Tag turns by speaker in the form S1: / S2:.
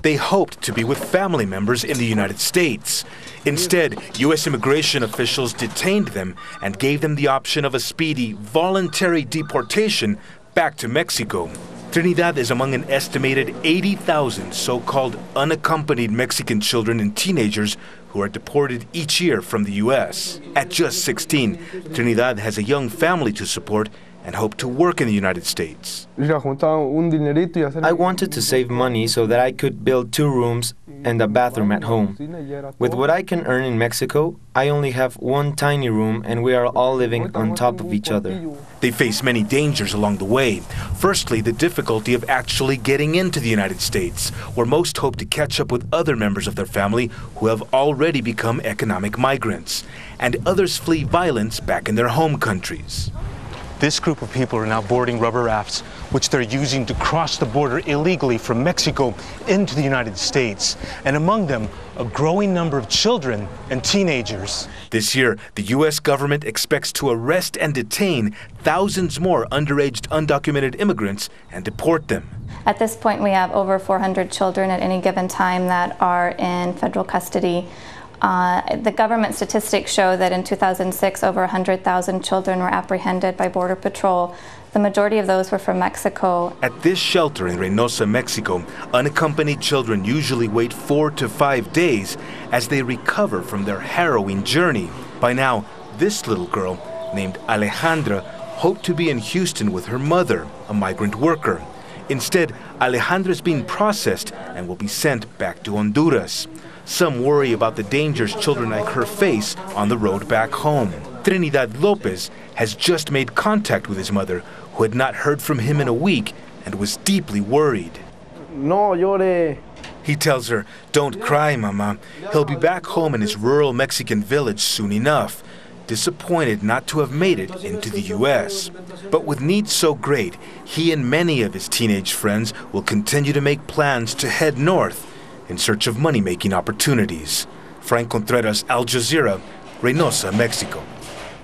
S1: They hoped to be with family members in the United States. Instead, U.S. immigration officials detained them and gave them the option of a speedy, voluntary deportation back to Mexico. Trinidad is among an estimated 80,000 so-called unaccompanied Mexican children and teenagers who are deported each year from the U.S. At just 16, Trinidad has a young family to support and hope to work in the United States.
S2: I wanted to save money so that I could build 2 rooms and a bathroom at home. With what I can earn in Mexico, I only have one tiny room and we are all living on top of each other.
S1: They face many dangers along the way. Firstly, the difficulty of actually getting into the United States, where most hope to catch up with other members of their family who have already become economic migrants, and others flee violence back in their home countries.
S3: This group of people are now boarding rubber rafts, which they're using to cross the border illegally from Mexico into the United States. And among them, a growing number of children and teenagers.
S1: This year, the U.S. government expects to arrest and detain thousands more underage undocumented immigrants and deport them.
S4: At this point, we have over 400 children at any given time that are in federal custody. The government statistics show that in 2006, over 100,000 children were apprehended by Border Patrol. The majority of those were from Mexico.
S1: At this shelter in Reynosa, Mexico, unaccompanied children usually wait 4 to 5 days as they recover from their harrowing journey. By now, this little girl, named Alejandra, hoped to be in Houston with her mother, a migrant worker. Instead, Alejandra is being processed and will be sent back to Honduras. Some worry about the dangers children like her face on the road back home. Trinidad Lopez has just made contact with his mother, who had not heard from him in a week and was deeply worried.
S5: No llore.
S1: He tells her, "Don't cry, Mama. He'll be back home in his rural Mexican village soon enough." Disappointed not to have made it into the U.S. But with needs so great, he and many of his teenage friends will continue to make plans to head north in search of money-making opportunities. Franc Contreras, Al Jazeera, Reynosa, Mexico.